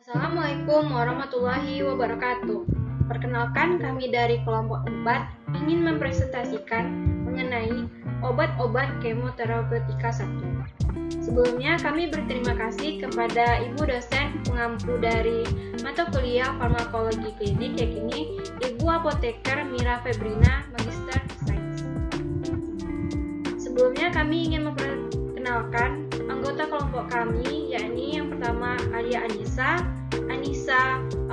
Assalamualaikum warahmatullahi wabarakatuh. Perkenalkan, kami dari kelompok 4 ingin mempresentasikan mengenai obat-obat kemoterapeutika 1. Sebelumnya kami berterima kasih kepada Ibu dosen pengampu dari mata kuliah farmakologi klinik, yakni Ibu Apoteker Mira Febrina, Magister Sains. Sebelumnya kami ingin memperkenalkan anggota kelompok kami, yakni yang pertama Alia Anissa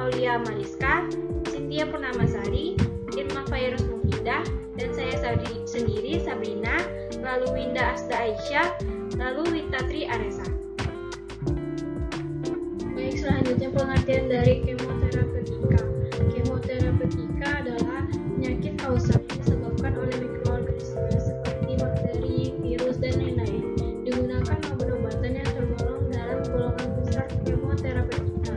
Aulia Mariska, Cynthia Purnamasari, Irma Fairuz Mufidah, dan saya sendiri Sabrina, lalu Winda Asda Aisyah, lalu Witatri Aresa. Baik, selanjutnya pengertian dari kemoterapeutika. Kemoterapeutika adalah penyakit kausal yang disebabkan oleh mikroorganisme seperti bakteri, virus, dan lain-lain. Digunakan obat-obatan yang tergolong dalam golongan besar kemoterapeutika.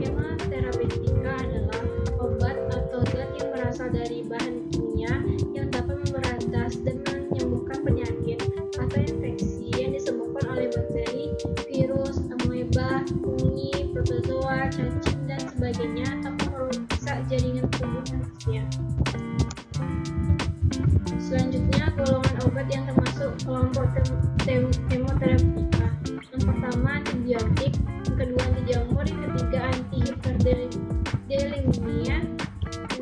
Kemoterapeutika adalah obat atau zat yang berasal dari bahan kimia yang dapat memberantas dan menyembuhkan penyakit atau infeksi yang disebabkan oleh bakteri, virus, amoeba, fungi, protozoa, cacing, dan sebagainya, atau merusak jaringan tubuh manusia. Selanjutnya, golongan obat yang termasuk kelompok kemoterapeutika. Yang pertama antibiotik, yang kedua anti-jamur, yang ketiga anti-hiperdelemia, yang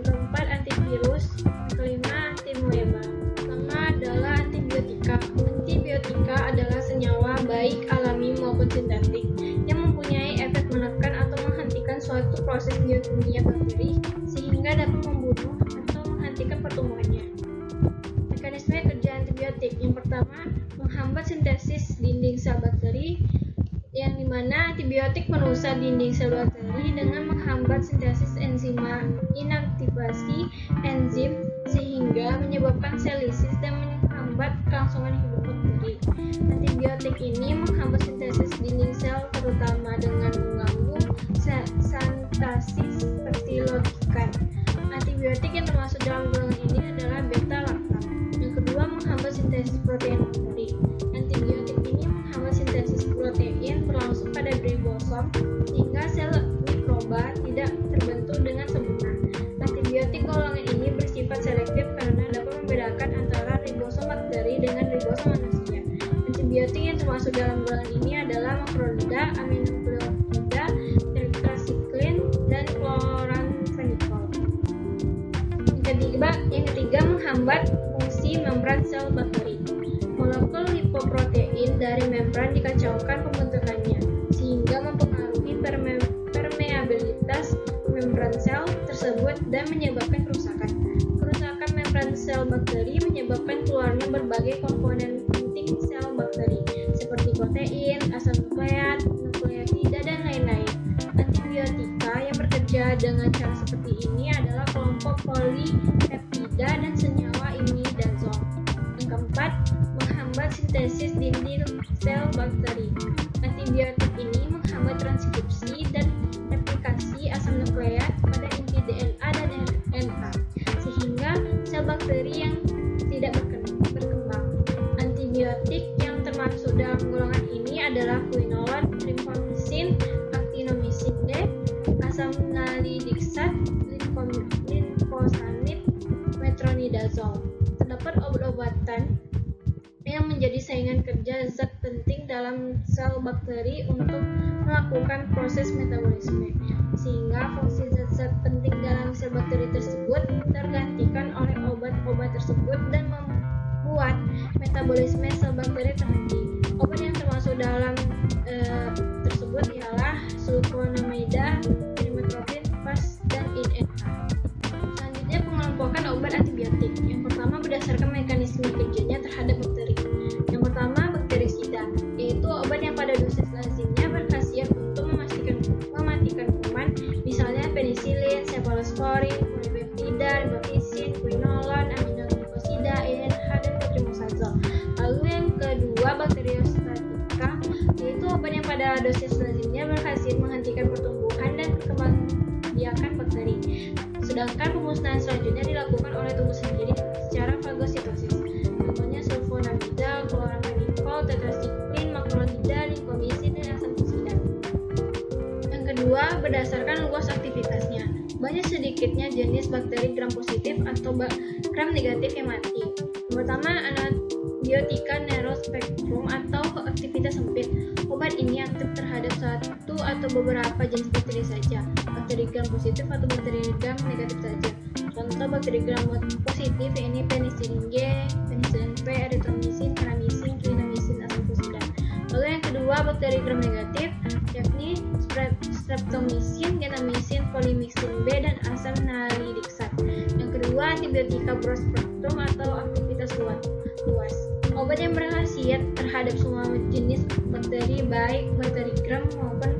keempat antivirus, yang kelima antimoeba. Pertama adalah antibiotika. Antibiotika adalah senyawa baik alami maupun sintetik yang mempunyai efek menekan atau menghentikan suatu proses biokimia bakteri sehingga dapat membunuh atau menghentikan pertumbuhannya. Mekanisme kerja antibiotik. Yang pertama, menghambat sintesis dinding sel bakteri, yang dimana antibiotik merusak dinding sel bakteri dengan menghambat sintesis enzima inaktivasi enzim sehingga menyebabkan sel lisis dan menghambat kelangsungan hidup bakteri. Antibiotik ini menghambat sintesis dinding sel terutama dengan mengganggu sintesis peptidoglikan. Antibiotik yang termasuk dalam golongan ini adalah beta-laktam. Yang kedua, menghambat sintesis protein bakteri. Antibiotik ini menghambat sintesis protein berlangsung pada ribosom sehingga sel mikroba tidak terbentuk dengan sempurna. Antibiotik golongan ini bersifat selektif karena dapat membedakan antara ribosom bakteri dengan ribosom manusia. Antibiotik yang termasuk dalam golongan ini adalah makrolida, aminoglycosida, tetracycline, dan chloramphenicol. Yang ketiga, menghambat fungsi membran sel bakteri. Molekul lipoprotein dari membran dikacaukan pembentukannya sehingga mempengaruhi permeabilitas membran sel tersebut dan menyebabkan kerusakan. Kerusakan membran sel bakteri menyebabkan keluarnya berbagai komponen penting sel bakteri seperti protein, asam nukleat, nukleotida, dan lain-lain. Antibiotika yang bekerja dengan cara seperti ini adalah kelompok polipeptida dan senyawa imidazol. Yang keempat, menghambat sintesis dinding sel bakteri. Antibiotik ini menghambat transkripsi dan replikasi asam nukleat pada inti DNA dan RNA sehingga sel bakteri yang tidak berkembang. Antibiotik yang termasuk dalam golongan ini adalah quinolone, rifampicin, actinomycin D, asam nalidiksat, linfosanid, metronidazol. Terdapat obat-obatan yang menjadi saingan kerja zat penting dalam sel bakteri untuk melakukan proses metabolisme, sehingga fungsi zat-zat penting dalam sel bakteri tersebut tergantikan oleh obat-obat tersebut dan membuat metabolisme sel bakteri terhenti. Obat yang termasuk dalam tersebut ialah sulfonamida, trimethoprim, VAS, dan INH. Selanjutnya, pengelompokan obat antibiotik. Yang pertama, berdasarkan mekanisme kerjanya terhadap bakteri. Yang pertama, bakterisida, yaitu obat yang pada dosis lazimnya berkhasiat untuk mematikan kuman, misalnya penisilin, cephalosporin, polipeptida, rifampicin, quinolone, aminoglycosida, INH, dan cotrimazole. Lalu yang kedua, bakteriostatika, yaitu obat yang pada dosis lazimnya berkhasiat menghentikan pertumbuhan dan perkembangbiakan bakteri. Sedangkan pemusnahan selanjutnya dilakukan oleh tubuh sendiri secara fagositosis. Contohnya sulfonamida, chloramphenicol, tetracycline, makrolida, lincomycin, dan asam fusidat. Yang kedua, berdasarkan luas aktivitasnya. Banyak sedikitnya jenis bakteri gram positif atau gram negatif yang mati. Yang pertama, Antibiotika narrow-spectrum atau aktivitas sempit. Obat ini aktif terhadap satu atau beberapa jenis bakteri saja, bakteri gram positif atau bakteri gram negatif saja. Contoh bakteri gram positif ini penicillin G, penicillin V, erythromycin, paramycin, clindamycin, asalfoxida. Lalu yang kedua, bakteri gram negatif yakni streptomycin, gentamicin, polymyxin B, dan asam nalidiksat. Yang kedua, antibiotika broad spectrum atau aktivitas luas. Obat yang berkhasiat terhadap semua jenis bakteri, baik bakteri gram maupun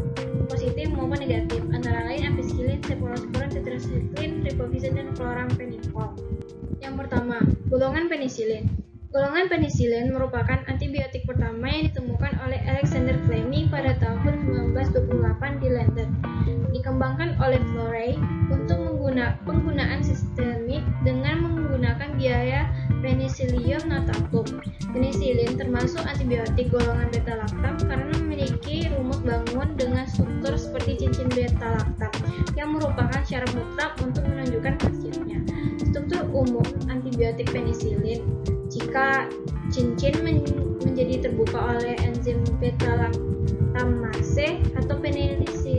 positif maupun negatif, antara lain ampicillin, cephalosporin, tetracycline, riboflavin, dan chloramphenicol. Yang pertama, golongan penicillin. Golongan penicillin merupakan antibiotik pertama yang ditemukan oleh Alexander Fleming pada tahun 1928 di London. Dikembangkan oleh Florey untuk penggunaan sistemik dengan menggunakan biaya Penicillium notatum. Penicillin termasuk antibiotik golongan beta-laktam karena memiliki rumus bangun dengan struktur seperti cincin beta-laktam yang merupakan syarat mutlak untuk menunjukkan khasiatnya. Struktur umum antibiotik penicillin: jika cincin menjadi terbuka oleh enzim beta-laktamase atau penicillinase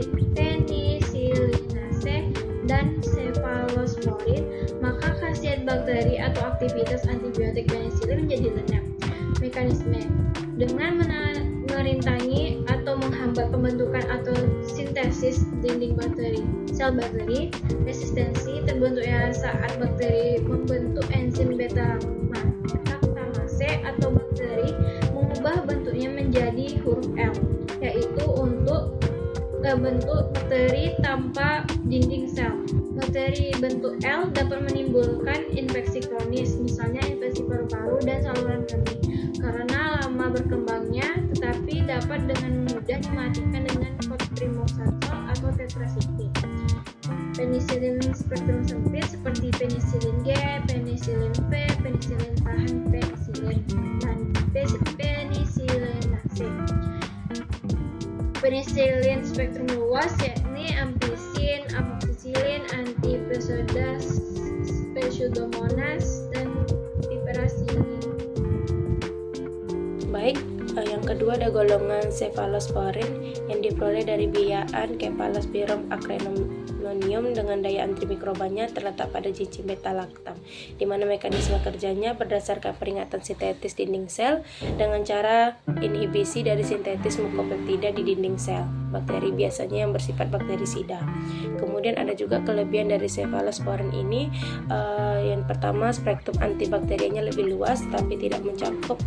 dan cephalosporin, maka khasiat bakteri atau aktivitas antibiotik penicillin menjadi lenyap. Mekanisme: dengan merintangi atau menghambat pembentukan atau sintesis dinding bakteri. Sel bakteri resistensi terbentuknya saat bakteri membentuk enzim beta-laktamase atau bakteri mengubah bentuknya menjadi huruf L, yaitu untuk bentuk bakteri tanpa dinding sel. Bakteri bentuk L dapat menimbulkan infeksi kronis, misalnya infeksi paru-paru dan saluran kemih, karena lama berkembangnya, tetapi dapat dengan mudah dimatikan dengan cotrimoxazole atau tetracycline. Penicillin spektrum sempit seperti penicillin G, penicillin V, penicillin tahan penicillin, dan penicillinase. Penicillin spektrum luas yakni ampicillin, amoxicillin, antipseudomonas, pseudomonas, dan piperacillin. Baik, yang kedua ada golongan cephalosporin yang diperoleh dari biaan Cephalosporin acremonium dengan daya antimikrobanya terletak pada cincin beta-laktam, di mana mekanisme kerjanya berdasarkan peringatan sintetis dinding sel dengan cara inhibisi dari sintetis mukopeptida di dinding sel bakteri, biasanya yang bersifat bakterisida. Kemudian ada juga kelebihan dari cephalosporin ini, yang pertama, spektrum antibakterianya lebih luas tapi tidak mencakup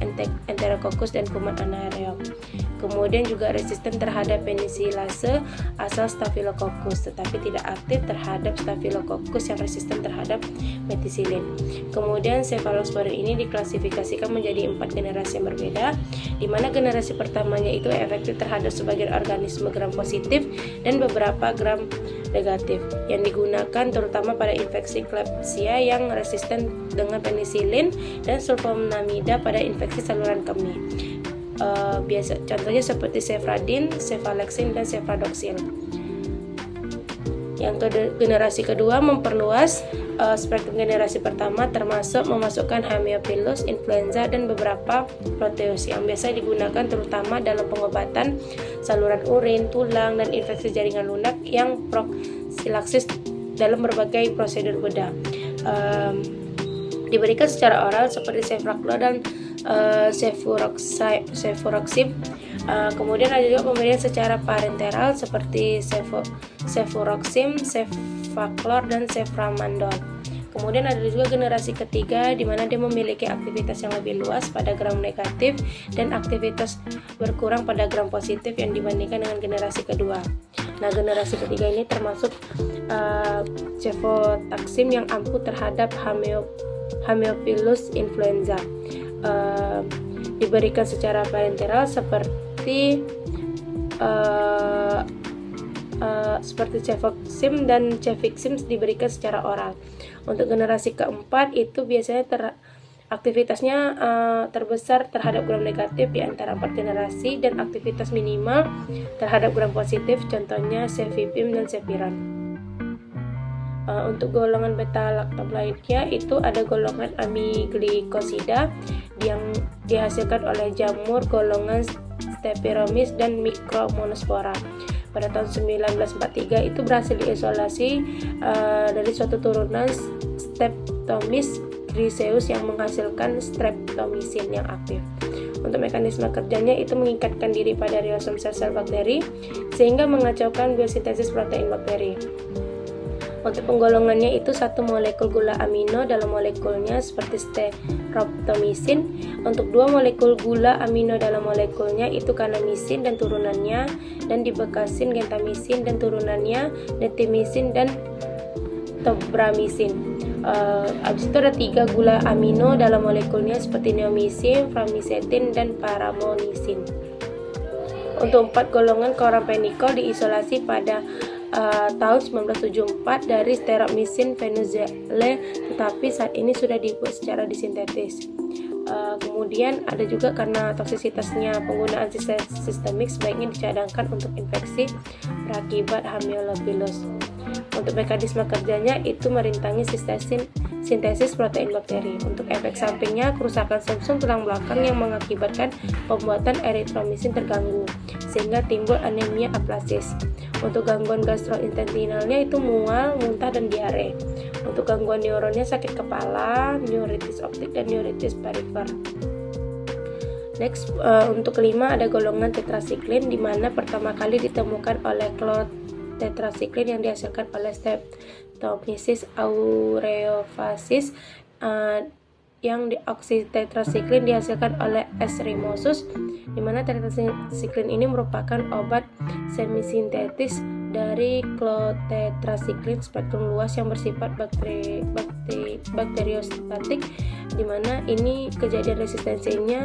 Enterococcus dan kuman anaerob. Kemudian juga resisten terhadap penicillase asal Staphylococcus, tetapi tidak aktif terhadap Staphylococcus yang resisten terhadap methicillin. Kemudian cephalosporin ini diklasifikasikan menjadi 4 generasi yang berbeda, di mana generasi pertamanya itu efektif terhadap sebagian organisme gram positif dan beberapa gram negatif, yang digunakan terutama pada infeksi Klebsiella yang resisten dengan penicillin dan sulfonamida pada infeksi saluran kemih. Contohnya seperti cefradin, cefalexin, dan cefradoxil. Yang generasi kedua memperluas spektrum generasi pertama, termasuk memasukkan Haemophilus, influenza, dan beberapa proteus yang biasa digunakan terutama dalam pengobatan saluran urin, tulang, dan infeksi jaringan lunak yang profilaksis dalam berbagai prosedur bedah. Diberikan secara oral seperti cefaclor dan cefuroxib. Kemudian ada juga pemberian secara parenteral seperti cefuroxim, cefaclor, dan ceframandol. Kemudian ada juga generasi ketiga di mana dia memiliki aktivitas yang lebih luas pada gram negatif dan aktivitas berkurang pada gram positif yang dibandingkan dengan generasi kedua. Nah, generasi ketiga ini termasuk cefotaxim yang ampuh terhadap Haemophilus influenza. Diberikan secara parenteral seperti cefoxim dan cefixim diberikan secara oral. Untuk generasi keempat itu biasanya Aktivitasnya terbesar terhadap gram negatif di antara 4 generasi dan aktivitas minimal terhadap gram positif, contohnya cefepime dan cepiran. Untuk golongan beta-lactam lainnya itu ada golongan amiglikosida yang dihasilkan oleh jamur golongan Stephyromis dan Micromonospora. Pada tahun 1943 itu berhasil diisolasi dari suatu turunan Streptomyces griseus yang menghasilkan streptomycin yang aktif. Untuk mekanisme kerjanya itu mengikatkan diri pada riosom sel-sel bakteri sehingga mengacaukan biosintesis protein bakteri. Untuk penggolongannya itu satu molekul gula amino dalam molekulnya seperti streptomycin. Untuk 2 molekul gula amino dalam molekulnya itu kanamisin dan turunannya, dan dibekasin gentamisin dan turunannya, netimycin dan tobramycin. Habis itu ada 3 gula amino dalam molekulnya seperti neomycin, framisetin dan paramonisin. Untuk 4 golongan chloramphenicol diisolasi pada tahun 1974 dari Streptomycin fenozole, tetapi saat ini sudah dibuat secara disintetis. Kemudian ada juga karena toksisitasnya penggunaan sistemik sebaiknya dicadangkan untuk infeksi berakibat Haemophilus. Untuk mekanisme kerjanya itu merintangi sintesis protein bakteri. Untuk efek sampingnya kerusakan sumsum tulang belakang yang mengakibatkan pembuatan eritromycin terganggu sehingga timbul anemia aplasis. Untuk gangguan gastrointestinalnya itu mual, muntah dan diare. Untuk gangguan neuronnya sakit kepala, neuritis optik dan neuritis perifer. Next, untuk kelima ada golongan tetrasiklin di mana pertama kali ditemukan oleh tetrasiklin yang dihasilkan oleh Streptomyces aureofacis, yang deoksitetrasiklin dihasilkan oleh Escherichia, di mana tetrasiklin ini merupakan obat semisintetis dari klotetrasiklin spektrum luas yang bersifat bakteriostatik, di mana ini kejadian resistensinya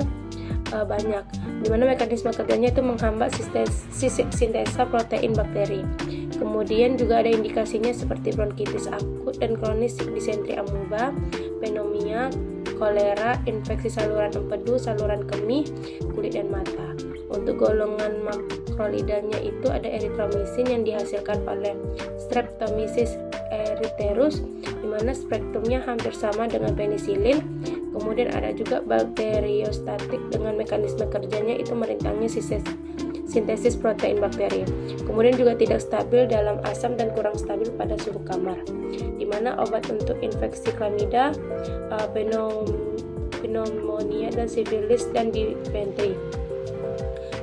banyak, di mana mekanisme kerjanya itu menghambat sintesa protein bakteri. Kemudian juga ada indikasinya seperti bronkitis akut dan kronis disentri amuba, pneumonia, kolera, infeksi saluran empedu, saluran kemih, kulit dan mata. Untuk golongan makrolidanya itu ada eritromycin yang dihasilkan oleh Streptomyces erytherus, di mana spektrumnya hampir sama dengan penisilin. Kemudian ada juga bakteriostatik dengan mekanisme kerjanya itu merintangi sintesis protein bakteri. Kemudian juga tidak stabil dalam asam dan kurang stabil pada suhu kamar. Di mana obat untuk infeksi klamida, pneumonia dan sifilis dan difenteri.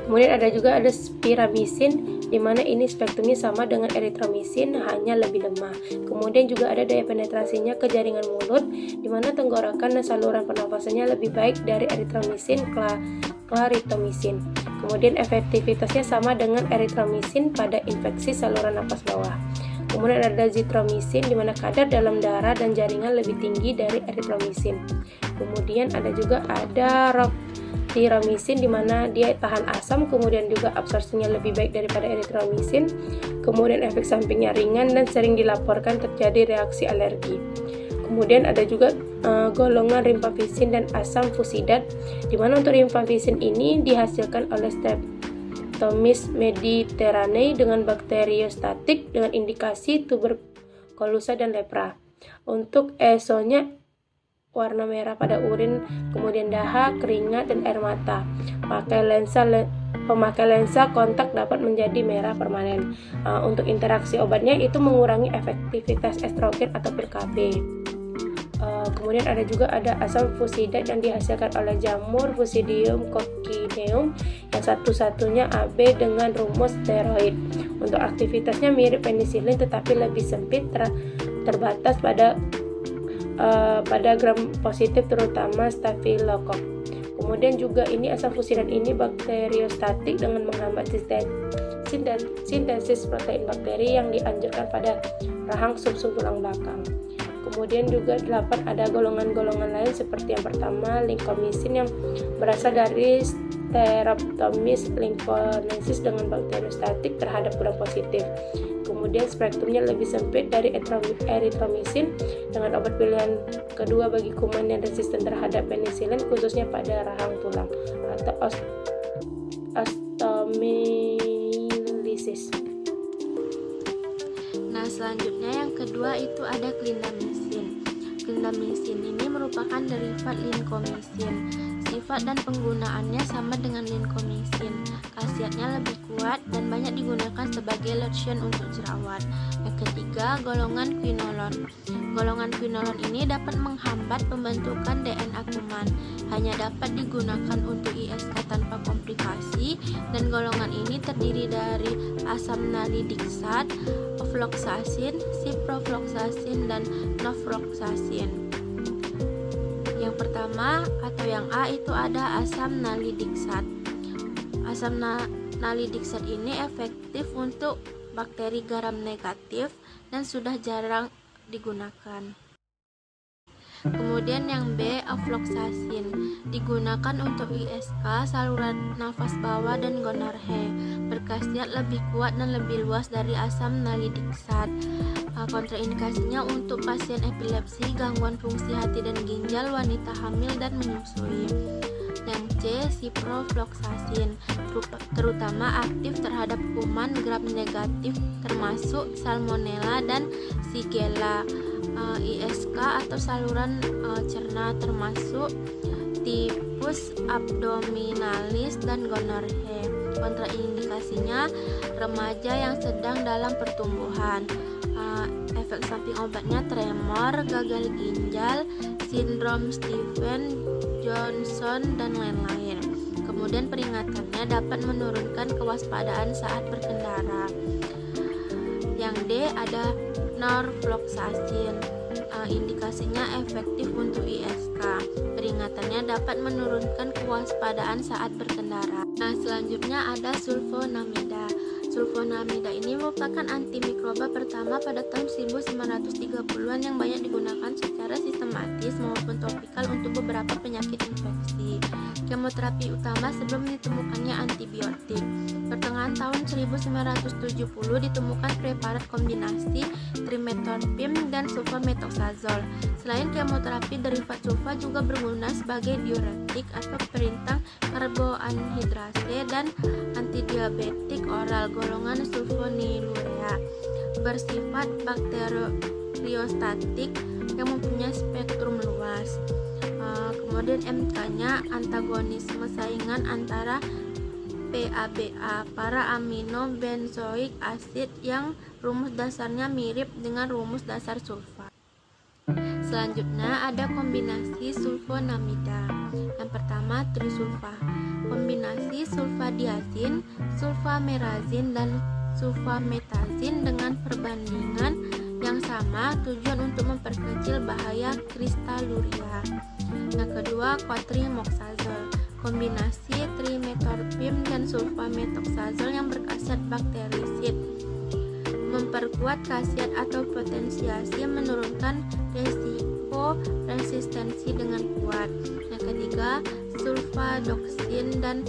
Kemudian ada juga spiramycin, di mana ini spektrumnya sama dengan eritromycin, hanya lebih lemah. Kemudian juga ada daya penetrasinya ke jaringan mulut, di mana tenggorokan dan saluran pernafasannya lebih baik dari eritromycin, claritomycin. Kemudian efektivitasnya sama dengan eritromycin pada infeksi saluran napas bawah. Kemudian ada zitromycin, di mana kadar dalam darah dan jaringan lebih tinggi dari eritromycin. Kemudian ada juga tiromycin, di mana dia tahan asam, kemudian juga absorpsinya lebih baik daripada eritromycin. Kemudian efek sampingnya ringan dan sering dilaporkan terjadi reaksi alergi. Kemudian ada juga golongan rimpaficin dan asam fusidat, di mana untuk rimpaficin ini dihasilkan oleh Streptomyces mediterranei dengan bakteriostatik dengan indikasi tuberkulosa dan lepra. Untuk ESO-nya warna merah pada urin, kemudian dahak, keringat, dan air mata. Pemakai lensa kontak dapat menjadi merah permanen. Untuk interaksi obatnya itu mengurangi efektivitas estrogen atau pil KB. Kemudian ada juga asam fusidat yang dihasilkan oleh jamur Fusidium coccineum yang satu-satunya AB dengan rumus steroid. Untuk aktivitasnya mirip penisilin tetapi lebih sempit, terbatas pada gram positif terutama Staphylococcus. Kemudian juga ini asam fusidat ini bakteriostatik dengan menghambat sintesis protein bakteri yang dianjurkan pada rahang sumsum tulang belakang. Kemudian juga 8 ada golongan-golongan lain seperti yang pertama lincomycin yang berasal dari Streptomyces lymphonesis dengan bakteriostatik terhadap gram positif. Kemudian spektrumnya lebih sempit dari erythromycin dengan obat pilihan kedua bagi kuman yang resisten terhadap penisilin, khususnya pada rahang tulang atau osteomyelitis. Nah, selanjutnya yang kedua itu ada clindamycin. Clindamycin ini merupakan derivat lincomycin. Sifat dan penggunaannya sama dengan lincomycin. Khasiatnya lebih kuat dan banyak digunakan sebagai lotion untuk jerawat. Yang ketiga, golongan quinolon. Golongan quinolon ini dapat menghambat pembentukan DNA kuman. Hanya dapat digunakan untuk ISK tanpa komplikasi, dan golongan ini terdiri dari asam nalidiksat, ofloxacin, ciprofloxacin, dan norfloxacin. Yang pertama atau yang A itu ada asam nalidiksat. Asam nalidiksat ini efektif untuk bakteri garam negatif dan sudah jarang digunakan. Kemudian yang B, ofloxacin, digunakan untuk ISK, saluran nafas bawah, dan gonorrhea. Berkhasiat lebih kuat dan lebih luas dari asam nalidiksat. Kontraindikasinya untuk pasien epilepsi, gangguan fungsi hati dan ginjal, wanita hamil, dan menyusui. Yang C, ciprofloxacin, terutama aktif terhadap kuman gram negatif termasuk salmonella dan shigella. ISK atau saluran cerna termasuk tipus abdominalis dan gonorrhea. Kontraindikasinya remaja yang sedang dalam pertumbuhan. Efek samping obatnya tremor, gagal ginjal, sindrom Stevens-Johnson, dan lain-lain. Kemudian peringatannya dapat menurunkan kewaspadaan saat berkendara. Yang D ada norfloxacin. Indikasinya efektif untuk ISK. Peringatannya dapat menurunkan kewaspadaan saat berkendara. Nah, selanjutnya ada sulfonamida. Sulfonamida ini merupakan antimikroba pertama pada tahun 1930-an yang banyak digunakan secara sistematis maupun topikal untuk beberapa penyakit infeksi. Kemoterapi utama sebelum ditemukannya antibiotik. Pertengahan tahun 1970 ditemukan preparat kombinasi trimetoprim dan sulfamethoxazole. Selain kemoterapi, derivat sulfa juga berguna sebagai diuretik atau perintah karboanhidrase dan antidiabetik oral golongan sulfonilurea. Bersifat bakteriostatik yang mempunyai spektrum luas. Kemudian MK-nya antagonisme saingan antara PABA, para amino benzoik acid, yang rumus dasarnya mirip dengan rumus dasar sulfa. Selanjutnya ada kombinasi sulfonamida. Yang pertama trisulfa. Kombinasi sulfadiazin, sulfamerazin, dan sulfametazin dengan perbandingan yang sama, tujuan untuk memperkecil bahaya kristaluria. Yang kedua, cotrimoxazole. Kombinasi trimetoprim dan sulfamethoxazole yang berkhasiat bakterisid, memperkuat khasiat atau potensiasi, menurunkan resiko resistensi dengan kuat. Yang ketiga, sulfadoxin dan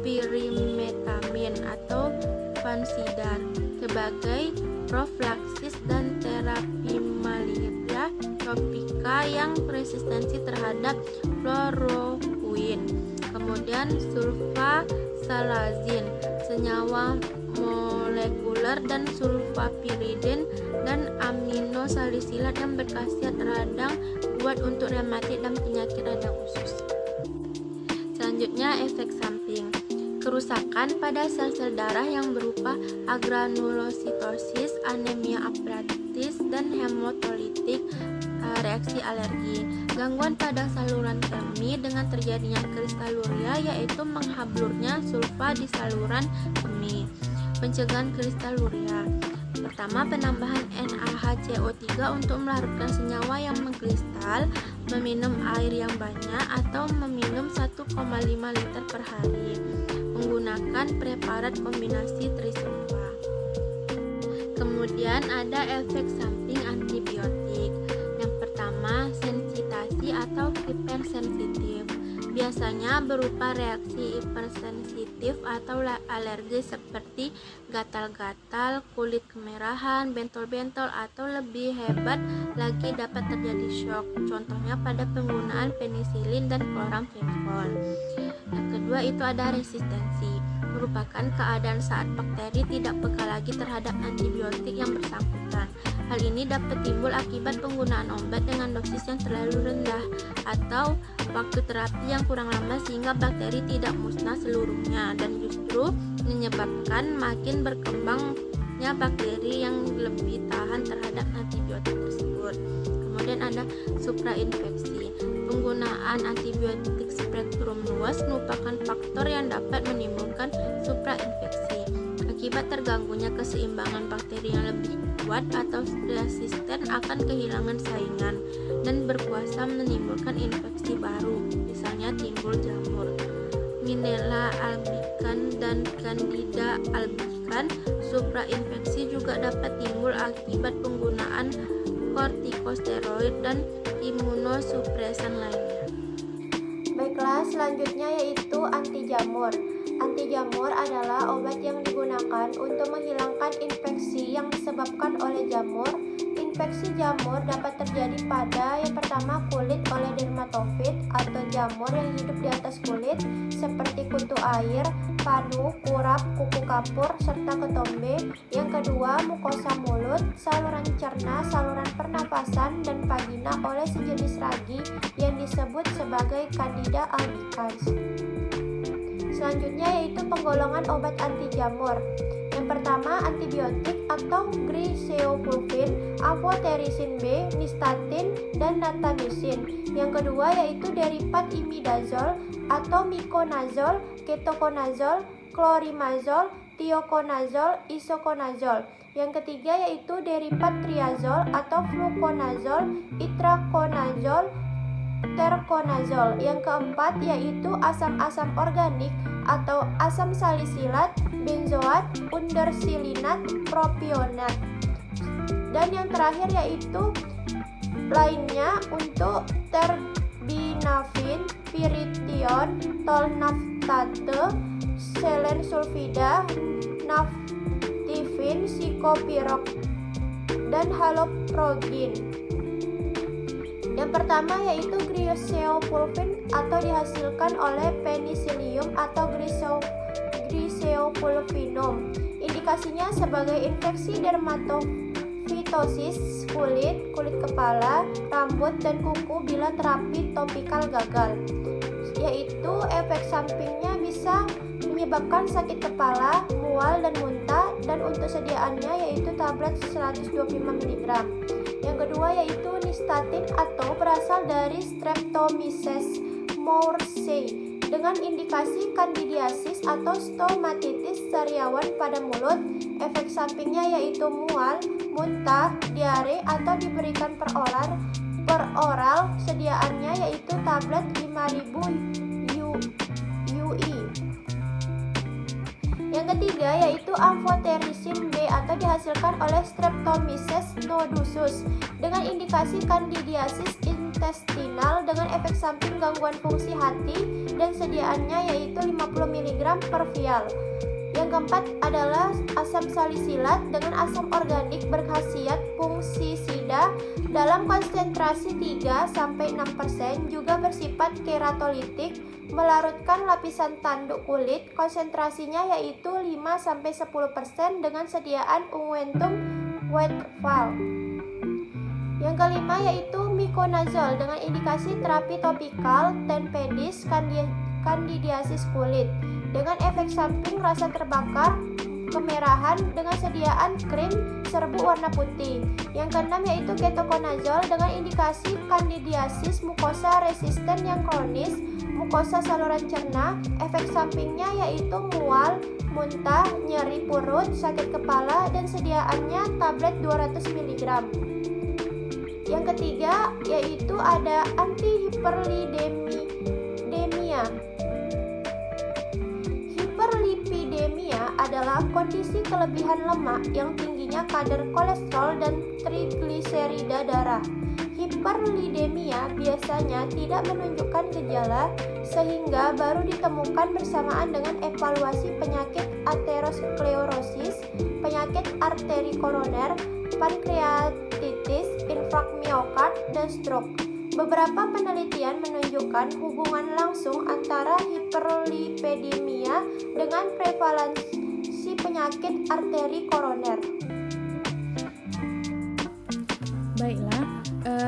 pirimetamin atau fansidar sebagai profilaksis dan terapi malaria tropika yang resistensi terhadap kloroquine. Kemudian sulfasalazin, senyawa molekuler, dan sulfapiridin dan aminosalisilat yang berkhasiat radang kuat untuk rematik dan penyakit radang usus. Selanjutnya efek samping. Kerusakan pada sel-sel darah yang berupa agranulositosis, anemia apatis, dan hemotolitik, reaksi alergi. Gangguan pada saluran kemih dengan terjadinya kristaluria, yaitu menghablurnya sulfa di saluran kemih. Pencegahan kristaluria. Pertama, penambahan NaHCO3 untuk melarutkan senyawa yang mengkristal, meminum air yang banyak atau meminum 1,5 liter per hari. Menggunakan preparat kombinasi trisulfa. Kemudian ada efek samping antibiotik. Yang pertama, sensitasi atau hipersensitif. Biasanya berupa reaksi hipersensitif atau alergi seperti gatal-gatal, kulit kemerahan, bentol-bentol, atau lebih hebat lagi dapat terjadi shock. Contohnya pada penggunaan penisilin dan kloramfenol. Yang kedua itu ada resistensi, merupakan keadaan saat bakteri tidak peka lagi terhadap antibiotik yang bersangkutan. Hal ini dapat timbul akibat penggunaan obat dengan dosis yang terlalu rendah atau waktu terapi yang kurang lama sehingga bakteri tidak musnah seluruhnya dan justru menyebabkan makin berkembangnya bakteri yang lebih tahan terhadap antibiotik tersebut. Kemudian ada suprainfeksi. Penggunaan antibiotik spektrum luas merupakan faktor yang dapat menimbulkan suprainfeksi. Akibat terganggunya keseimbangan bakteri yang lebih kuat atau resisten akan kehilangan saingan dan berkuasa menimbulkan infeksi baru, misalnya timbul jamur, Minella albicans dan Candida albicans. Suprainfeksi juga dapat timbul akibat penggunaan kortikosteroid dan imunosupresan lainnya. Baiklah, selanjutnya yaitu anti jamur. Anti jamur adalah obat yang digunakan untuk menghilangkan infeksi yang disebabkan oleh jamur. Infeksi jamur dapat terjadi pada yang pertama kulit oleh dermatofit atau jamur yang hidup di atas kulit seperti kutu air, panu, kurap, kuku kapur, serta ketombe. Yang kedua mukosa mulut, saluran cerna, saluran pernapasan, dan vagina oleh sejenis ragi yang disebut sebagai Candida albicans. Selanjutnya yaitu penggolongan obat anti jamur. Yang pertama antibiotik atau griseopulvin, amphotericin B, nystatin, dan natamycin. Yang kedua yaitu derivat imidazol atau miconazol, ketoconazol, clorimazol, thioconazol, isoconazol. Yang ketiga yaitu derivat triazol atau fluconazol, itraconazol, terconazol. Yang keempat yaitu asam-asam organik atau asam salisilat, benzoat, undersilinat, propionat. Dan yang terakhir yaitu lainnya untuk terbinafin, pirition, tolnaftate, selen sulfida, naftifin, sikopirok, dan haloprogin. Yang pertama yaitu griseopulvin atau dihasilkan oleh Penicillium atau Griseopulvinum. Indikasinya sebagai infeksi dermatofitosis kulit kepala, rambut, dan kuku bila terapi topikal gagal. Yaitu efek sampingnya bisa menyebabkan sakit kepala, mual, dan muntah, dan untuk sediaannya yaitu tablet 125 mg. Yang kedua yaitu nystatin atau berasal dari Streptomyces morseyi dengan indikasi kandidiasis atau stomatitis sariawan pada mulut. Efek sampingnya yaitu mual, muntah, diare, atau diberikan per oral. Sediaannya yaitu tablet 5000 UI. Yang ketiga yaitu amphotericin B atau dihasilkan oleh Streptomyces nodosus dengan indikasi kandidiasis intestinal dengan efek samping gangguan fungsi hati dan sediaannya yaitu 50 mg per vial. Yang keempat adalah asam salisilat dengan asam organik berkhasiat fungisida dalam konsentrasi 3-6%, juga bersifat keratolitik, melarutkan lapisan tanduk kulit, konsentrasinya yaitu 5-10% dengan sediaan ungwentum wet valve. Yang kelima yaitu miconazol dengan indikasi terapi topikal tenpedis kandidiasis kulit dengan efek samping rasa terbakar, kemerahan dengan sediaan krim serbuk warna putih. Yang keenam yaitu ketoconazol dengan indikasi kandidiasis mukosa resisten yang kronis, mukosa saluran cerna. Efek sampingnya yaitu mual, muntah, nyeri perut, sakit kepala, dan sediaannya tablet 200 mg. Yang ketiga yaitu ada antihiperlipidemia. Hiperlipidemia adalah kondisi kelebihan lemak yang tingginya kadar kolesterol dan trigliserida darah. Hiperlipidemia biasanya tidak menunjukkan gejala sehingga baru ditemukan bersamaan dengan evaluasi penyakit aterosklerosis, penyakit arteri koroner, pankreatitis, infark miokard, dan stroke. Beberapa penelitian menunjukkan hubungan langsung antara hiperlipidemia dengan prevalensi penyakit arteri koroner. Baiklah,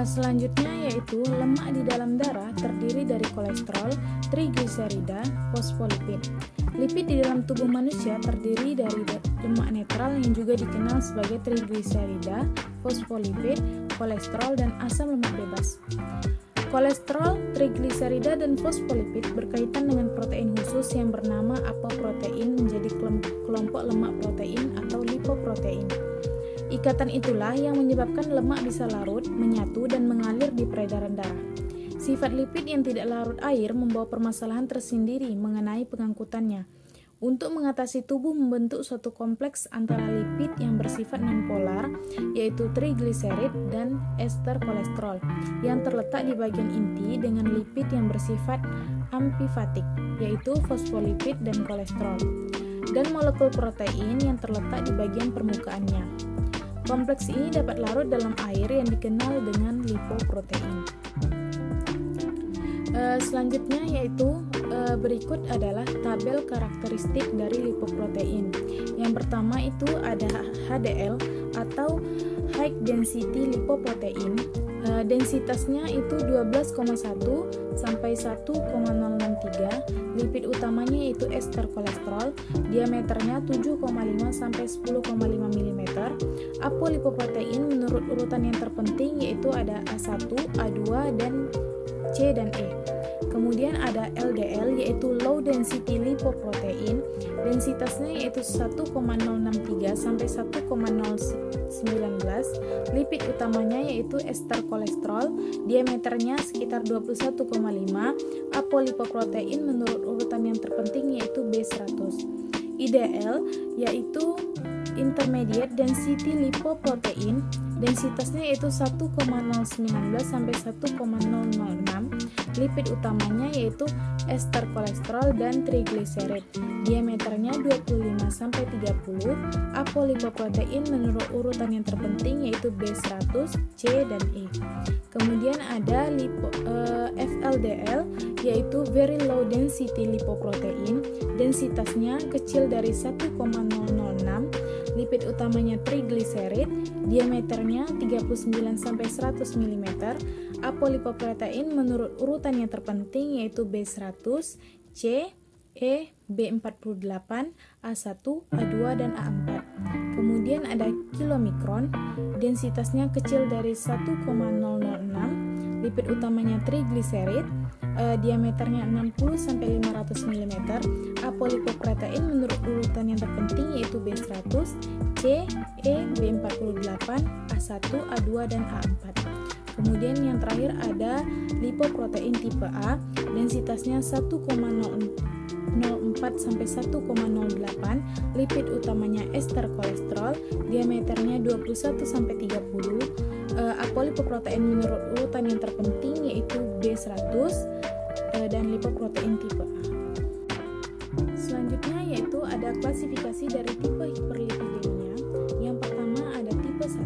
selanjutnya yaitu lemak di dalam darah terdiri dari kolesterol, trigliserida, fosfolipid. Lipid di dalam tubuh manusia terdiri dari lemak netral yang juga dikenal sebagai trigliserida, fosfolipid, kolesterol, dan asam lemak bebas. Kolesterol, trigliserida, dan fosfolipid berkaitan dengan protein khusus yang bernama apoprotein menjadi kelompok lemak protein atau lipoprotein. Ikatan itulah yang menyebabkan lemak bisa larut, menyatu, dan mengalir di peredaran darah. Sifat lipid yang tidak larut air membawa permasalahan tersendiri mengenai pengangkutannya. Untuk mengatasi tubuh membentuk suatu kompleks antara lipid yang bersifat nonpolar, yaitu trigliserid dan ester kolesterol, yang terletak di bagian inti dengan lipid yang bersifat amfifatik, yaitu fosfolipid dan kolesterol, dan molekul protein yang terletak di bagian permukaannya. Kompleks ini dapat larut dalam air yang dikenal dengan lipoprotein. Selanjutnya yaitu berikut adalah tabel karakteristik dari lipoprotein. Yang pertama itu ada HDL atau high density lipoprotein. Densitasnya itu 12,1 sampai 1,063. Lipid utamanya yaitu ester kolesterol, diameternya 7,5 sampai 10,5 mm. Apolipoprotein menurut urutan yang terpenting yaitu ada A1, A2, dan C dan E. Kemudian ada LDL yaitu low density lipoprotein, densitasnya yaitu 1,063 sampai 1,019. Lipid utamanya yaitu ester kolesterol, diameternya sekitar 21,5. Apolipoprotein menurut urutan yang terpenting yaitu B100. IDL yaitu intermediate density lipoprotein, densitasnya yaitu 1,019 sampai 1,006. Lipid utamanya yaitu ester kolesterol dan trigliserid, diameternya 25 sampai 30. Apolipoprotein menurut urutan yang terpenting yaitu B100, C dan E. Kemudian ada FLDL yaitu very low density lipoprotein, densitasnya kecil dari 1,006. Lipid utamanya trigliserid, diameternya 39 sampai 100 mm. Apolipoprotein menurut urutan yang terpenting yaitu B100, C, E, B48, A1, A2 dan A4. Kemudian ada kilomikron, densitasnya kecil dari 1,006. Lipid utamanya trigliserid, diameternya 60 sampai 500 mm. Apolipoprotein menurut urutan yang terpenting yaitu B100, C, E, B48, A1, A2 dan A4. Kemudian yang terakhir ada lipoprotein tipe A, densitasnya 1,04 sampai 1,08. Lipid utamanya ester kolesterol, diameternya 21 sampai 30. Apolipoprotein menurut urutan yang terpenting yaitu B100 dan lipoprotein tipe A. Selanjutnya yaitu ada klasifikasi dari tipe hiperlipidemia. Yang pertama ada tipe 1.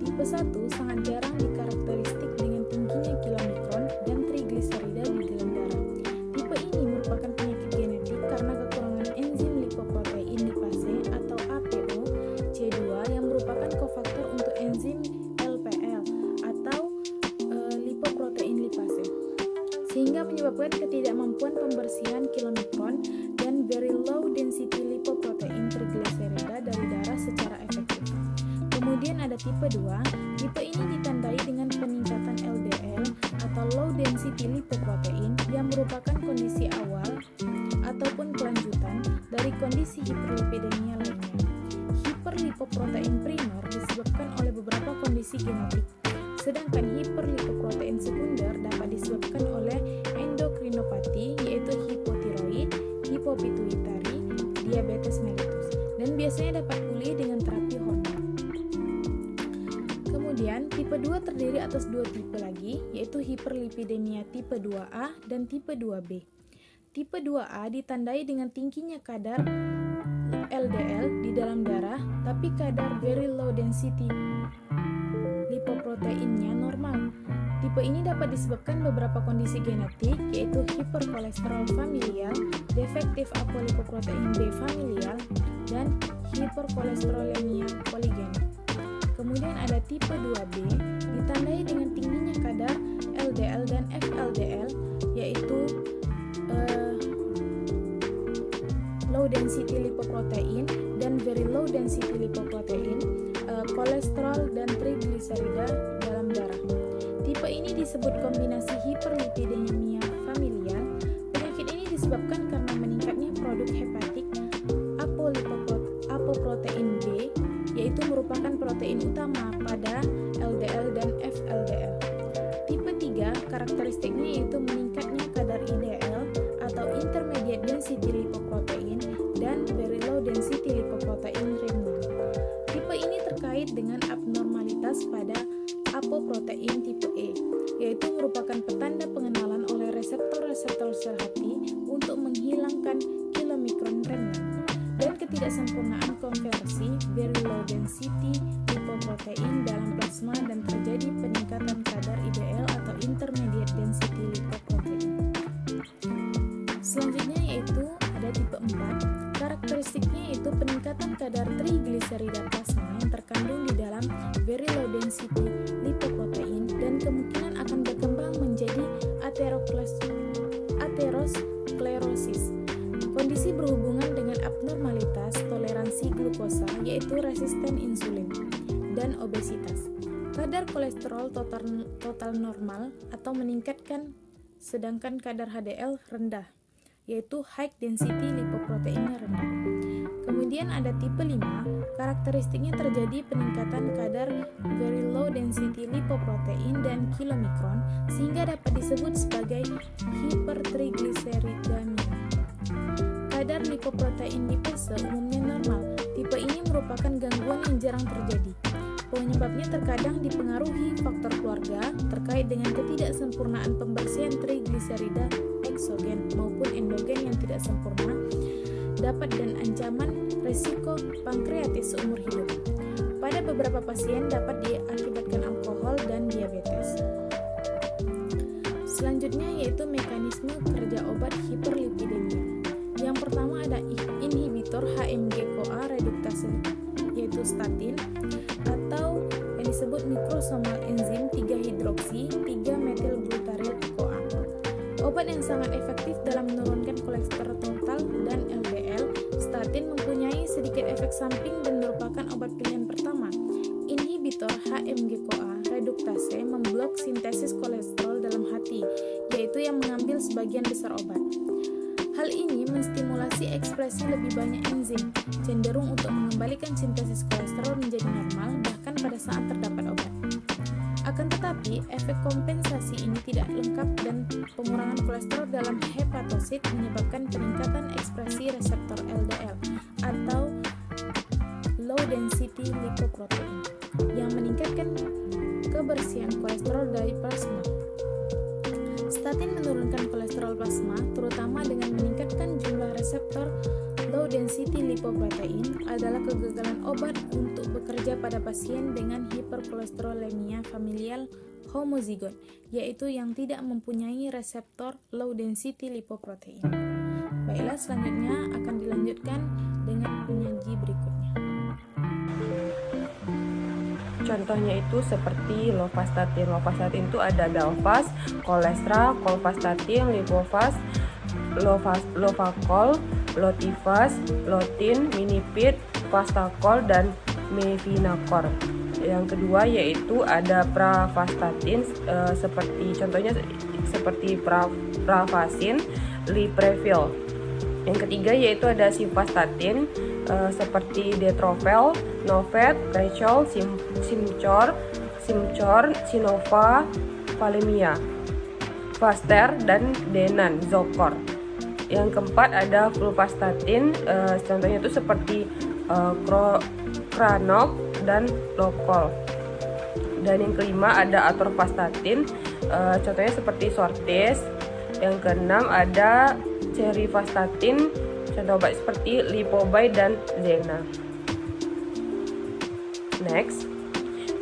Tipe 1 sangat jarang dikarakteristik dengan tingginya kilomikron dan trigliserida di dalam darah. Tipe ini merupakan penyakit genetik karena kekurangan enzim lipoprotein lipase atau APO C2 yang merupakan kofaktor untuk enzim LPL atau lipoprotein lipase, sehingga menyebabkan ketidakmampuan pembersihan kilomikron dan very low density lipoprotein trigliserida dari darah secara efektif. Kemudian ada tipe 2. Tipe ini ditandai dengan peningkatan LDL atau low density lipoprotein yang merupakan kondisi awal ataupun kelanjutan dari kondisi hiperlipidemia lainnya. Hiperlipoprotein primer disebabkan oleh beberapa kondisi genetik, sedangkan hiperlipoprotein sekunder dapat disebabkan oleh endokrinopati yaitu hipotiroid, hipopituitari, diabetes mellitus, dan biasanya dapat pulih dengan terapi hormon. Kemudian tipe 2 terdiri atas 2 tipe lagi, yaitu hiperlipidemia tipe 2A dan tipe 2B. Tipe 2A ditandai dengan tingginya kadar LDL di dalam darah, tapi kadar very low density lipoproteinnya normal. Tipe ini dapat disebabkan beberapa kondisi genetik, yaitu hiperkolesterol familial, defektif apolipoprotein B familial, dan hiperkolesterolemia poligenik. Kemudian ada tipe 2B, ditandai dengan tingginya kadar LDL dan FLDL, yaitu low density lipoprotein dan very low density lipoprotein, kolesterol dan trigliserida dalam darah. Tipe ini disebut kombinasi hiperlipidemia familial. Penyakit ini disebabkan karena meningkatnya produk hepatik apoprotein B, yaitu merupakan protein utama pada LDL dan FLDL. Tipe 3 karakteristiknya yaitu meningkatnya kadar IDL atau intermediate density lipoprotein dan very low density lipoprotein remnant. Tipe ini terkait dengan abnormalitas pada apoprotein tipe E, yaitu merupakan petanda pengenalan oleh reseptor-reseptor sel hati untuk menghilangkan kilomikron remnant, dan ketidaksempurnaan konversi very low density lipoprotein dalam plasma dan terjadi peningkatan kadar IDL atau intermediate density lipoprotein. Selanjutnya yaitu ada tipe 4. Karakteristiknya yaitu peningkatan kadar trigliserida plasma yang terkandung di dalam very low density lipoprotein dan kemungkinan akan berkembang menjadi aterosklerosis. Kondisi berhubungan dengan abnormalitas toleransi glukosa, yaitu resisten insulin, dan obesitas. Kadar kolesterol total normal atau meningkatkan, sedangkan kadar HDL rendah, yaitu high density lipoproteinnya rendah. Kemudian ada tipe 5, karakteristiknya terjadi peningkatan kadar very low density lipoprotein dan kilomikron sehingga dapat disebut sebagai hipertrigliseridemia. Kadar lipoprotein lipase umumnya normal. Tipe ini merupakan gangguan yang jarang terjadi. Penyebabnya terkadang dipengaruhi faktor keluarga terkait dengan ketidaksempurnaan pembersihan trigliserida eksogen maupun endogen yang tidak sempurna, dapat dan ancaman resiko pankreatis seumur hidup. Pada beberapa pasien dapat diakibatkan alkohol dan diabetes. Selanjutnya yaitu mekanisme kerja obat hiperlipidemia. Yang pertama ada inhibitor HMG-CoA reduktase, yaitu statin, atau yang disebut mikrosomal enzim 3-hidroksi 3-metilglutarid-CoA. Obat yang sangat efektif dalam menurunkan kolesterol total dan LDL, statin mempunyai sedikit efek samping dan merupakan obat pilihan pertama. Inhibitor HMG-CoA reduktase memblok sintesis kolesterol dalam hati, yaitu yang mengambil sebagian besar obat. Hal ini menstimulasi ekspresi lebih banyak enzim, cenderung untuk mengembalikan sintesis kolesterol menjadi normal bahkan pada saat terdapat obat. Akan tetapi, efek kompensasi ini tidak lengkap dan pengurangan kolesterol dalam hepatosit menyebabkan peningkatan ekspresi reseptor LDL atau low density lipoprotein yang meningkatkan kebersihan kolesterol dari plasma. Statin menurunkan kolesterol plasma, terutama dengan meningkatkan jumlah reseptor low density lipoprotein, adalah kegagalan obat untuk bekerja pada pasien dengan hiperkolesterolemia familial homozigot, yaitu yang tidak mempunyai reseptor low density lipoprotein. Baiklah, selanjutnya akan dilanjutkan dengan penyaji berikutnya. Contohnya itu seperti lovastatin. Lovastatin itu ada Dalfas, Colestra, Colvastatin, Lipovas, Lovacol, Lotivas, Lotin, Minipid, Vastacol, dan Mevinacor. Yang kedua yaitu ada Pravastatin, contohnya seperti Pravasin, Librevil. Yang ketiga yaitu ada Simvastatin, seperti Detrovel, Novet, Rachel, Simcor, Sinova, Valemia, Vaster, dan Denan, Zocor. Yang keempat ada Fluvastatin, contohnya itu seperti Kranok dan Lokol. Dan yang kelima ada atorvastatin, contohnya seperti Sortes. Yang keenam ada cerivastatin, contoh obat seperti Lipovay dan Zena. Next,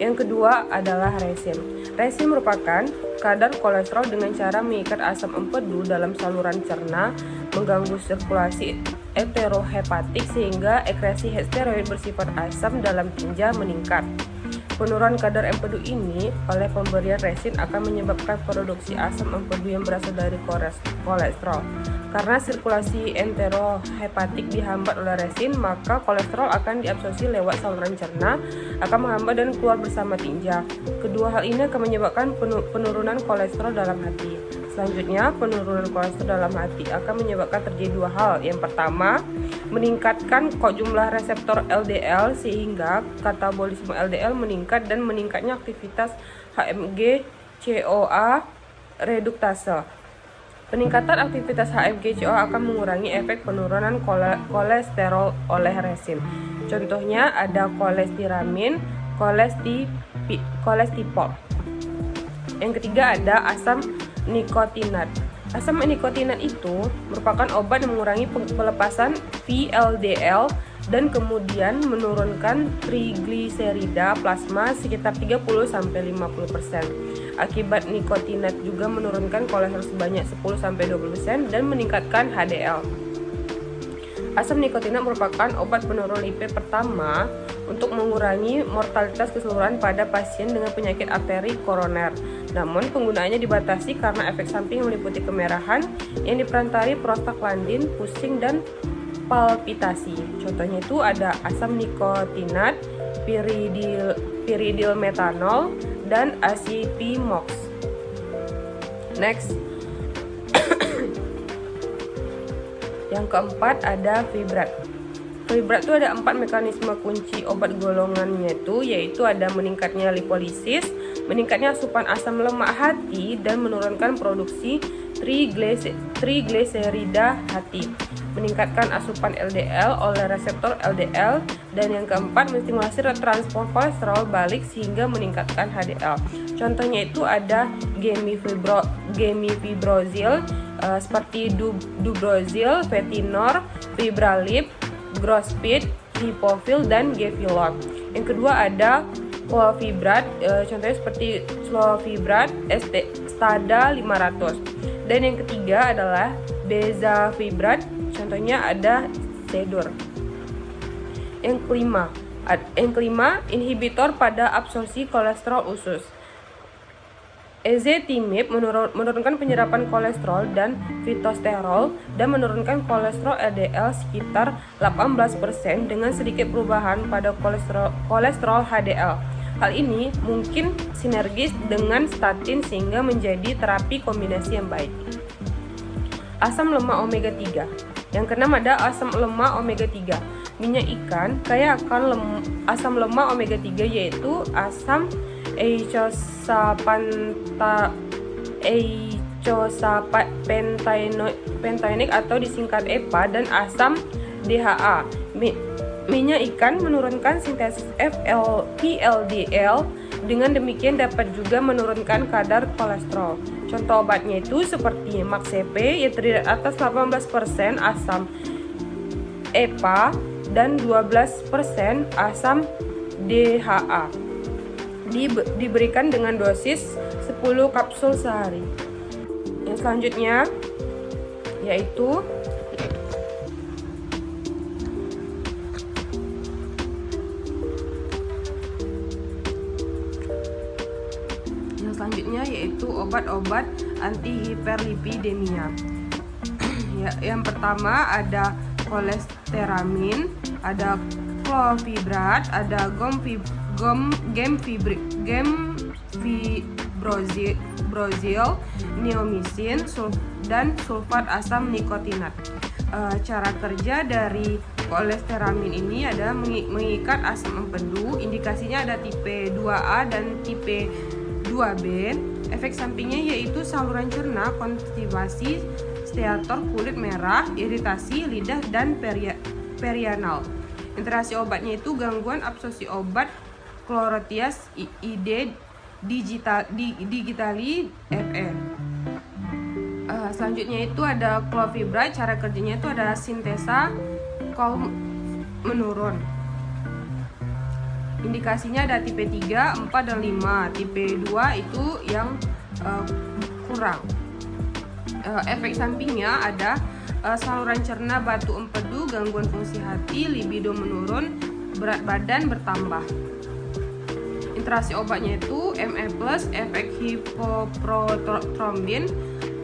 yang kedua adalah resin. Resin merupakan kadar kolesterol dengan cara mengikat asam empedu dalam saluran cerna, mengganggu sirkulasi enterohepatik sehingga ekresi steroid bersifat asam dalam tinja meningkat. Penurunan kadar empedu ini oleh pemberian resin akan menyebabkan produksi asam empedu yang berasal dari kolesterol. Karena sirkulasi enterohepatik dihambat oleh resin, maka kolesterol akan diabsorpsi lewat saluran cerna, akan menghambat dan keluar bersama tinja. Kedua hal ini akan menyebabkan penurunan kolesterol dalam hati. Selanjutnya, penurunan kolesterol dalam hati akan menyebabkan terjadi dua hal. Yang pertama, meningkatkan jumlah reseptor LDL sehingga katabolisme LDL meningkat dan meningkatnya aktivitas HMG CoA reduktase. Peningkatan aktivitas HMG CoA akan mengurangi efek penurunan kolesterol oleh resin. Contohnya ada kolestiramin, kolestipol. Yang ketiga ada asam nikotinat. Asam nikotinat itu merupakan obat yang mengurangi pelepasan VLDL dan kemudian menurunkan trigliserida plasma sekitar 30-50%. Akibat nikotinat juga menurunkan kolesterol sebanyak 10-20% dan meningkatkan HDL. Asam nikotinat merupakan obat penurun lipid pertama untuk mengurangi mortalitas keseluruhan pada pasien dengan penyakit arteri koroner. Namun penggunaannya dibatasi karena efek samping yang meliputi kemerahan yang diperantari prostaglandin, pusing, dan palpitasi. Contohnya itu ada asam nikotinat, piridil metanol, dan acipimox. Next. Yang keempat ada fibrat. Fibrat itu ada 4 mekanisme kunci obat golongannya yaitu ada meningkatnya lipolisis, meningkatnya asupan asam lemak hati, dan menurunkan produksi trigliserida hati, meningkatkan asupan LDL oleh reseptor LDL, dan yang keempat menstimulasi retransport kolesterol balik sehingga meningkatkan HDL. Contohnya itu ada gemifibrozil, seperti dubrozil, fetinor, fibralib, grospeed, hipofil, dan gefilon. Yang kedua ada clofibrat, contohnya seperti clofibrat stada 500. Dan yang ketiga adalah bezafibrat, contohnya ada Sedur. Yang kelima, inhibitor pada absorpsi kolesterol usus. Ezetimibe menurunkan penyerapan kolesterol dan fitosterol dan menurunkan kolesterol LDL sekitar 18% dengan sedikit perubahan pada kolesterol HDL. Hal ini mungkin sinergis dengan statin sehingga menjadi terapi kombinasi yang baik. Asam lemak omega 3. Yang keenam ada asam lemak omega 3. Minyak ikan kaya akan asam lemak omega 3 yaitu asam eicosapentaenoic atau disingkat EPA dan asam DHA. Minyak ikan menurunkan sintesis VLDL, dengan demikian dapat juga menurunkan kadar kolesterol. Contoh obatnya itu seperti Maxepe yang terdiri atas 18% asam EPA dan 12% asam DHA. Diberikan dengan dosis 10 kapsul sehari. Yang selanjutnya yaitu obat-obat antihiperlipidemia. Yang pertama ada kolesteramin, ada clofibrat, ada gemfibrozil, neomycin, dan sulfat asam nikotinat. Cara kerja dari kolesteramin ini ada mengikat asam empedu. Indikasinya ada tipe 2A dan tipe 2B. Efek sampingnya yaitu saluran cerna, konstipasi, steator, kulit merah, iritasi lidah, dan perianal. Interaksi obatnya itu gangguan absorpsi obat chlorothias, digitally Fe. Selanjutnya itu ada clofibrate. Cara kerjanya itu ada sintesa kaum menurun. Indikasinya ada tipe 3, 4, dan 5. Tipe 2 itu yang kurang. Efek sampingnya ada saluran cerna batu empedu, gangguan fungsi hati, libido menurun, berat badan bertambah. Interaksi obatnya itu Me+, efek hipoprotrombin,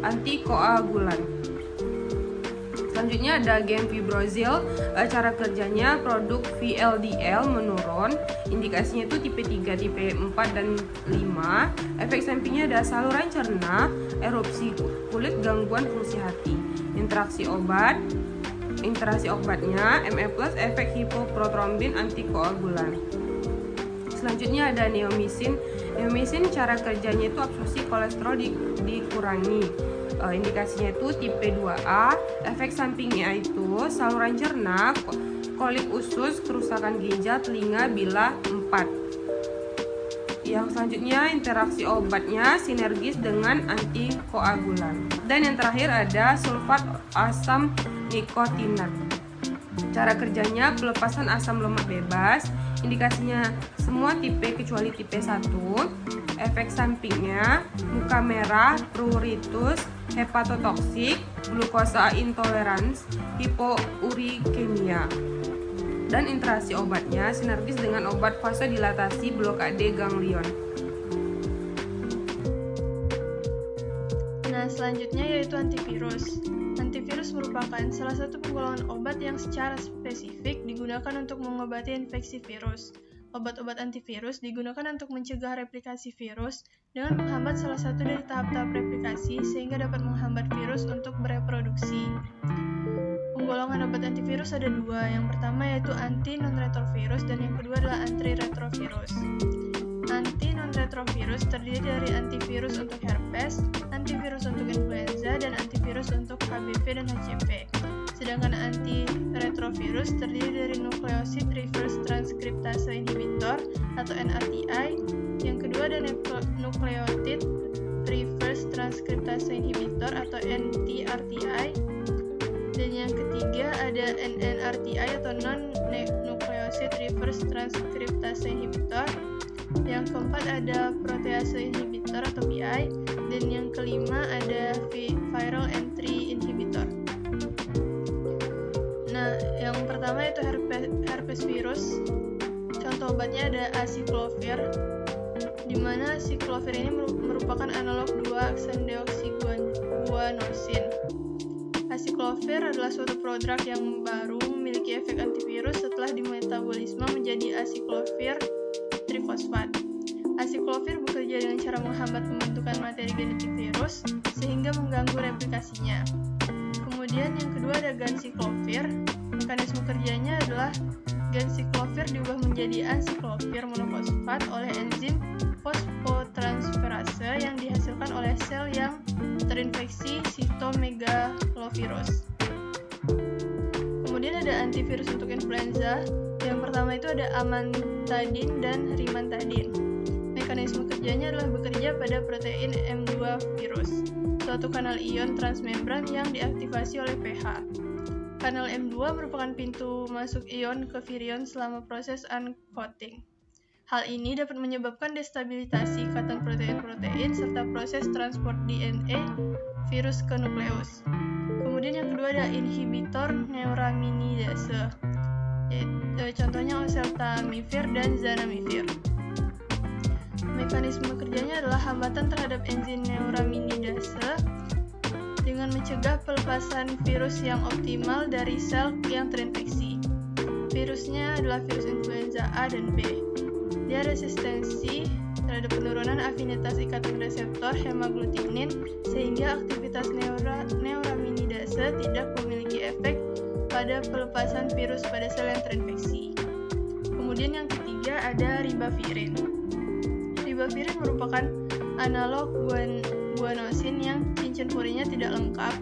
antikoagulan. Selanjutnya ada gemfibrozil. Cara kerjanya produk VLDL menurun. Indikasinya itu tipe 3, tipe 4, dan 5. Efek sampingnya ada saluran cerna, erupsi kulit, gangguan fungsi hati. Interaksi obatnya Me+, efek hipoprotrombin, antikoagulan. Selanjutnya ada neomycin. Neomycin cara kerjanya itu absorpsi kolesterol dikurangi. Indikasinya itu tipe 2A. Efek sampingnya itu saluran cerna, kolik usus, kerusakan ginjal, telinga, bilah 4. Yang selanjutnya interaksi obatnya sinergis dengan antikoagulan. Dan yang terakhir ada sulfat asam nikotinat. Cara kerjanya pelepasan asam lemak bebas. Indikasinya semua tipe kecuali tipe 1. Efek sampingnya muka merah, pruritus, hepatotoksik, glukosa intolerans, hipourikemia. Dan interaksi obatnya sinergis dengan obat vasodilatasi, blokade ganglion. Nah, selanjutnya yaitu antivirus. Antivirus merupakan salah satu penggolongan obat yang secara spesifik digunakan untuk mengobati infeksi virus. Obat-obat antivirus digunakan untuk mencegah replikasi virus dengan menghambat salah satu dari tahap-tahap replikasi sehingga dapat menghambat virus untuk bereproduksi. Penggolongan obat antivirus ada dua. Yang pertama yaitu anti-non-retrovirus dan yang kedua adalah anti-retrovirus. Anti-non-retrovirus terdiri dari antivirus untuk herpes, antivirus untuk influenza, dan antivirus untuk HBV dan HCV. Sedangkan anti-retrovirus terdiri dari nukleosid reverse transkriptase inhibitor atau NRTI. Yang kedua ada nukleotid reverse transkriptase inhibitor atau NTRTI. Dan yang ketiga ada NNRTI atau non-nucleoside reverse transkriptase inhibitor. Yang keempat ada protease inhibitor atau PI. Dan yang kelima ada viral entry inhibitor. Nah, yang pertama itu herpes virus. Contoh obatnya ada aciclovir, di mana aciclovir ini merupakan analog 2-aksendeoksiguanosin. Aciclovir adalah suatu prodrug yang baru memiliki efek antivirus setelah dimetabolisme menjadi aciclovir trifosfat. Aciclovir bekerja dengan cara menghambat pembentukan materi genetik virus sehingga mengganggu replikasinya. Kemudian yang kedua ada ganciclovir. Mekanisme kerjanya adalah ganciclovir diubah menjadi anciclovir monofosfat oleh enzim fosfotransferase yang dihasilkan oleh sel yang terinfeksi sitomegalovirus. Kemudian ada antivirus untuk influenza. Yang pertama itu ada amantadin dan rimantadin. Mekanisme kerjanya adalah bekerja pada protein M2 virus, suatu kanal ion transmembran yang diaktifasi oleh pH. Kanal M2 merupakan pintu masuk ion ke virion selama proses uncoating. Hal ini dapat menyebabkan destabilisasi ikatan protein-protein serta proses transport DNA virus ke nukleus. Kemudian yang kedua ada inhibitor neuraminidase, contohnya oseltamivir dan zanamivir. Mekanisme kerjanya adalah hambatan terhadap enzim neuraminidase dengan mencegah pelepasan virus yang optimal dari sel yang terinfeksi. Virusnya adalah virus influenza A dan B. Dia resistensi terhadap penurunan afinitas ikatan reseptor hemaglutinin sehingga aktivitas neuraminidase tidak memiliki efek pada pelepasan virus pada sel yang terinfeksi. Kemudian yang ketiga ada ribavirin. Ribavirin merupakan analog guanosin yang cincin purinya tidak lengkap.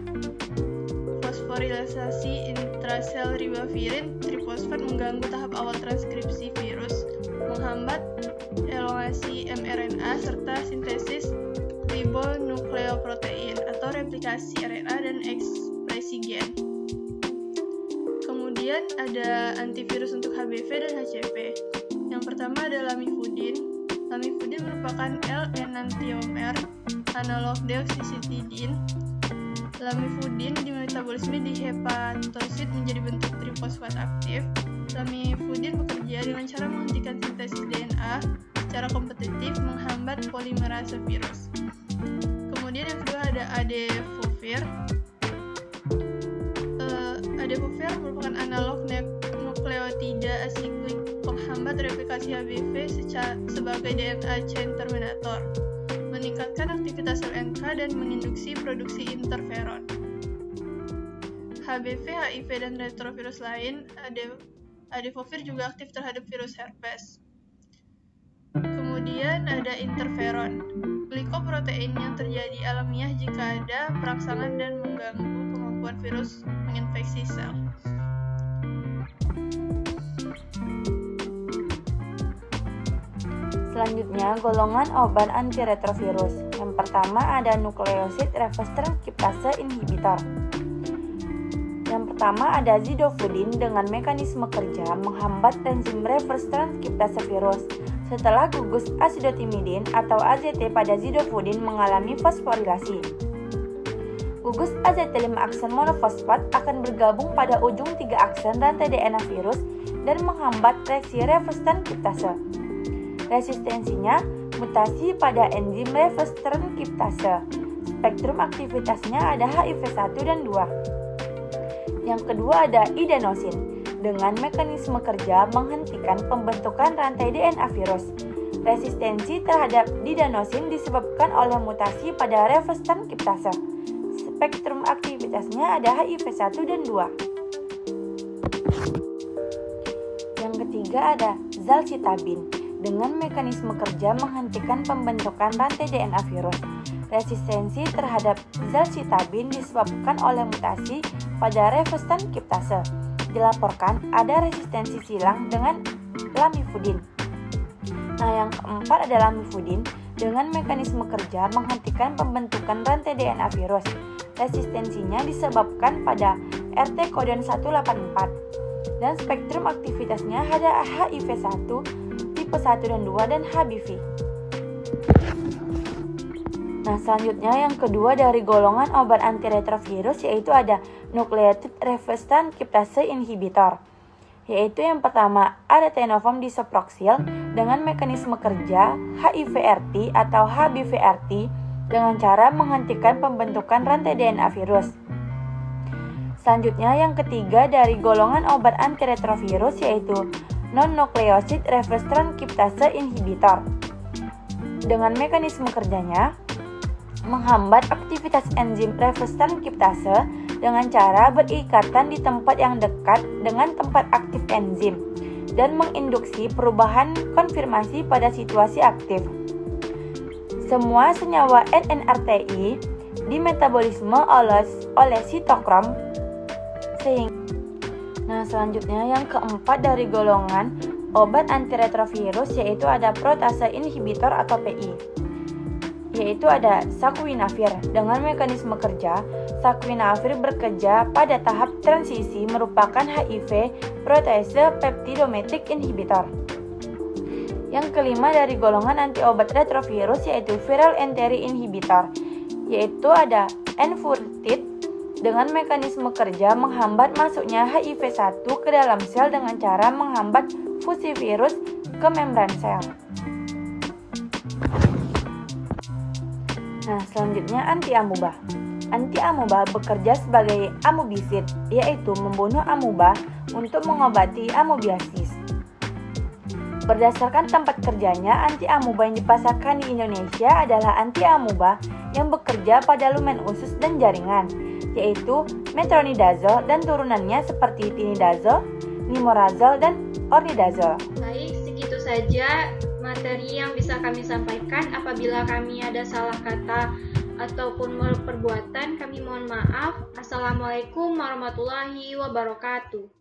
Fosforilisasi intrasel ribavirin trifosfat mengganggu tahap awal transkripsi virus, menghambat elongasi mRNA, serta sintesis ribonukleoprotein atau replikasi RNA dan ekspresi gen. Kemudian ada antivirus untuk HBV dan HCV. Yang pertama ada lamivudin. Lamivudin merupakan L-enantiomer analog deoxycytidine. Lamivudin dimetabolisme di hepatosit menjadi bentuk trifosfat aktif. Lamivudin bekerja dengan cara menghentikan sintesis DNA secara kompetitif, menghambat polimerase virus. Kemudian yang kedua ada adefovir. Adefovir merupakan analog nukleotida asiklik penghambat replikasi HBV sebagai DNA chain terminator, meningkatkan aktivitas sel NK dan menginduksi produksi interferon. HBV, HIV, dan retrovirus lain, adefovir juga aktif terhadap virus herpes. Kemudian ada interferon, glikoprotein yang terjadi alamiah jika ada perangsangan dan mengganggu kemampuan virus menginfeksi sel. Selanjutnya, golongan obat antiretrovirus. Yang pertama ada nukleosid reverse transkriptase inhibitor. Yang pertama ada zidofudin dengan mekanisme kerja menghambat enzim reverse transkriptase virus. Setelah gugus azidotimidin atau AZT pada zidofudin mengalami fosforilasi, gugus AZT 5 aksen monofosfat akan bergabung pada ujung 3 aksen rantai DNA virus dan menghambat reaksi reverse transkriptase. Resistensinya mutasi pada enzim reverse transkriptase. Spektrum aktivitasnya ada HIV1 dan 2. Yang kedua ada idanosin dengan mekanisme kerja menghentikan pembentukan rantai DNA virus. Resistensi terhadap idanosin disebabkan oleh mutasi pada reverse transkriptase. Spektrum aktivitasnya ada HIV1 dan 2. Yang ketiga ada zalcitabin dengan mekanisme kerja menghentikan pembentukan rantai DNA virus. Resistensi terhadap zalcitabin disebabkan oleh mutasi pada reverse transkriptase. Dilaporkan ada resistensi silang dengan lamivudin. Nah, yang keempat ada lamivudin dengan mekanisme kerja menghentikan pembentukan rantai DNA virus. Resistensinya disebabkan pada RT codon 184 dan spektrum aktivitasnya ada HIV1, tipe 1 dan 2 dan HBV. Nah, selanjutnya yang kedua dari golongan obat antiretrovirus yaitu ada nucleotide reverse transkriptase inhibitor. Yaitu yang pertama ada tenofovir disoproxil dengan mekanisme kerja HIVRT atau HBVRT dengan cara menghentikan pembentukan rantai DNA virus. Selanjutnya yang ketiga dari golongan obat antiretrovirus yaitu non-nukleosid reverse transkriptase inhibitor. Dengan mekanisme kerjanya menghambat aktivitas enzim reverse transkriptase dengan cara berikatan di tempat yang dekat dengan tempat aktif enzim dan menginduksi perubahan konfirmasi pada situasi aktif. Semua senyawa NNRTI dimetabolisme oleh sitokrom sehingga. Nah, selanjutnya yang keempat dari golongan obat antiretrovirus yaitu ada protase inhibitor atau PI. Yaitu ada saquinavir dengan mekanisme kerja. Saquinavir bekerja pada tahap transisi merupakan HIV protease peptidomimetic inhibitor. Yang kelima dari golongan antiobat retrovirus yaitu viral entry inhibitor, yaitu ada enfuvirtide dengan mekanisme kerja menghambat masuknya HIV1 ke dalam sel dengan cara menghambat fusi virus ke membran sel. Nah, selanjutnya anti-amuba. Anti-amuba bekerja sebagai amubisid, yaitu membunuh amuba untuk mengobati amoebiasis. Berdasarkan tempat kerjanya, anti-amuba yang dipasarkan di Indonesia adalah anti-amuba yang bekerja pada lumen usus dan jaringan, yaitu metronidazole dan turunannya seperti tinidazole, nimorazole, dan ornidazole. Baik, segitu saja materi yang bisa kami sampaikan. Apabila kami ada salah kata ataupun perbuatan, kami mohon maaf. Assalamualaikum warahmatullahi wabarakatuh.